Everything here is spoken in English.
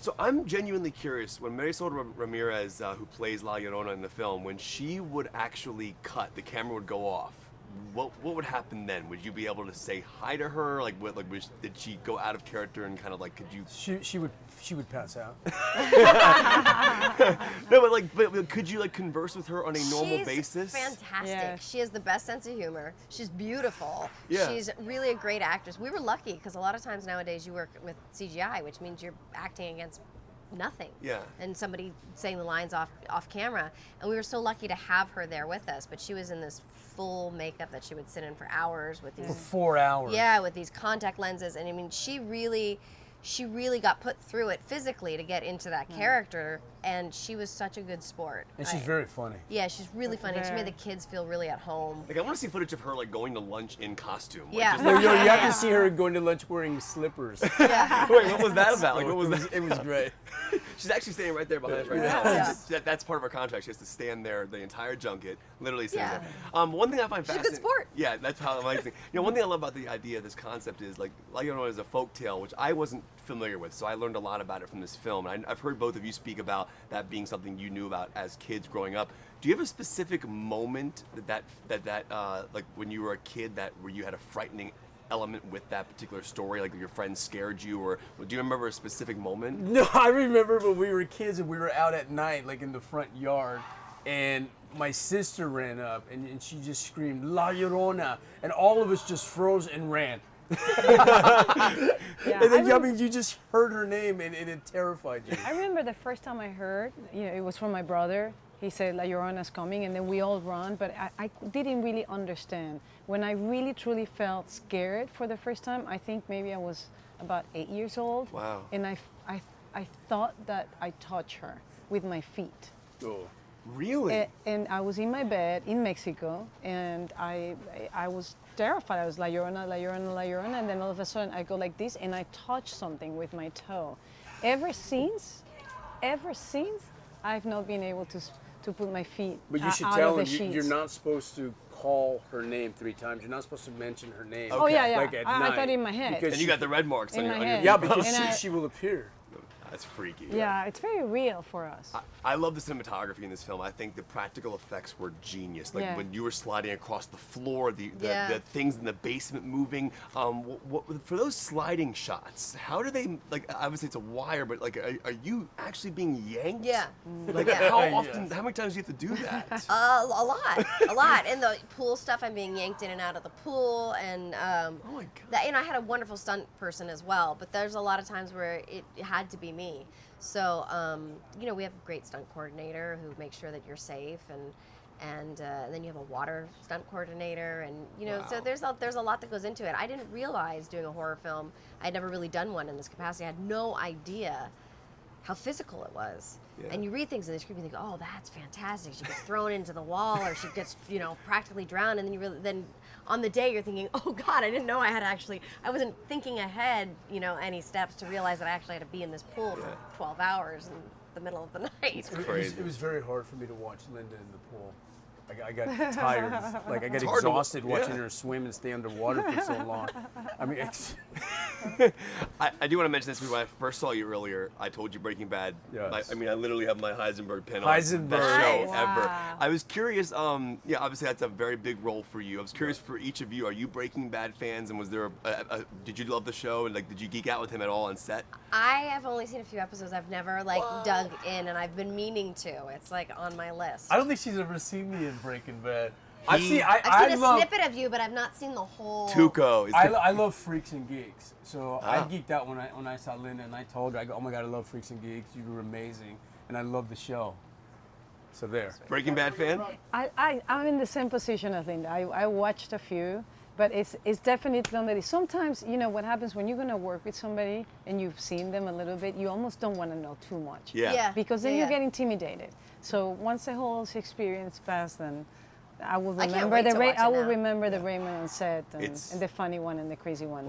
So I'm genuinely curious, when Marisol Ramirez, who plays La Llorona in the film, when she would actually cut, the camera would go off. What would happen then? Would you be able to say hi to her? Did she go out of character and kind of like, could you? She would pass out. No, but could you like converse with her on a normal basis? She's fantastic. Yeah. She has the best sense of humor. She's beautiful. Yeah. She's really a great actress. We were lucky because a lot of times nowadays you work with CGI, which means you're acting against nothing. Yeah. And somebody saying the lines off camera. And we were so lucky to have her there with us. But she was in this full makeup that she would sit in for hours with these. For 4 hours. Yeah, with these contact lenses. And I mean, she really got put through it physically to get into that character, and she was such a good sport. And she's very funny. Yeah, she's really funny. She made the kids feel really at home. Like, I want to see footage of her like going to lunch in costume. Like, Yeah. just, No, like, you have to see her going to lunch wearing slippers. Yeah. Wait, what was that about? Like, what was that? It was great. She's actually standing right there behind us right now. Yeah. That's part of her contract. She has to stand there the entire junket, literally stand Yeah. there. One thing I find She's a good fascinating. sport. Yeah, that's how amazing. One thing I love about the idea of this concept is like La Llorona is a folk tale, which I wasn't familiar with, so I learned a lot about it from this film. And I've heard both of you speak about that being something you knew about as kids growing up. Do you have a specific moment that like when you were a kid where you had a frightening element with that particular story, like your friends scared you, or do you remember a specific moment? No, I remember when we were kids and we were out at night, like in the front yard, and my sister ran up and she just screamed, La Llorona, and all of us just froze and ran. Yeah, And then, I mean, you just heard her name and it terrified you. I remember the first time I heard, it was from my brother. He said, La Llorona's coming, and then we all run, but I didn't really understand. When I really, truly felt scared for the first time, I think maybe I was about 8 years old. Wow. And I thought that I touched her with my feet. Oh. Really? And I was in my bed in Mexico, and I was terrified. I was La Llorona, La Llorona, La Llorona, and then all of a sudden I go like this, and I touch something with my toe. Ever since, I've not been able to put my feet But you should out tell of the her sheets. you're not supposed to call her name 3 times. You're not supposed to mention her name. Oh yeah, yeah. Like at I night. thought in my head. Because And you got the red marks In on my your head. Yeah, because And she will appear. That's freaky. Yeah, it's very real for us. I love the cinematography in this film. I think the practical effects were genius. Like Yeah. when you were sliding across the floor, the things in the basement moving. For those sliding shots, how do they, like, obviously it's a wire, but like, are you actually being yanked? Yeah. Like, Yeah. how often, how many times do you have to do that? A lot. And the pool stuff, I'm being yanked in and out of the pool, and Oh my God. I had a wonderful stunt person as well. But there's a lot of times where it had to be me. So we have a great stunt coordinator who makes sure that you're safe, and then you have a water stunt coordinator, and so Wow. there's a lot that goes into it. I didn't realize doing a horror film, I'd never really done one in this capacity. I had no idea how physical it was. Yeah. And you read things in the script, you think, oh, that's fantastic. She gets thrown into the wall, or she gets, practically drowned. And then then on the day you're thinking, oh God, I didn't know I wasn't thinking ahead, any steps to realize that I actually had to be in this pool for 12 hours in the middle of the night. Crazy. It was very hard for me to watch Linda in the pool. I got tired. Like, I got hard to exhausted watching yeah. her swim and stay underwater for so long. I mean, I do want to mention this because when I first saw you earlier, I told you Breaking Bad. Yes. I literally have my Heisenberg pin Heisenberg. on best show Nice. ever. Wow. I was curious. Obviously that's a very big role for you. I was curious for each of you. Are you Breaking Bad fans? And was there did you love the show? And like, did you geek out with him at all on set? I have only seen a few episodes. I've never dug in, and I've been meaning to. It's like on my list. I don't think she's ever seen me in Breaking Bad. I've seen a love, snippet of you, but I've not seen the whole. Tuco. Is I love Freaks and Geeks. So I Ah. geeked out when I saw Linda, and I told her, I go, oh my God, I love Freaks and Geeks. You were amazing. And I love the show. So there. Breaking Bad fan? I'm in the same position as Linda. I watched a few, but it's definitely somebody. Sometimes, what happens when you're going to work with somebody and you've seen them a little bit, you almost don't want to know too much. Yeah. Because then Yeah. you get intimidated. So once the whole experience passed, then I will I can't remember wait to watch it I will now. remember the Raymond on set, and It's- the funny one and the crazy one.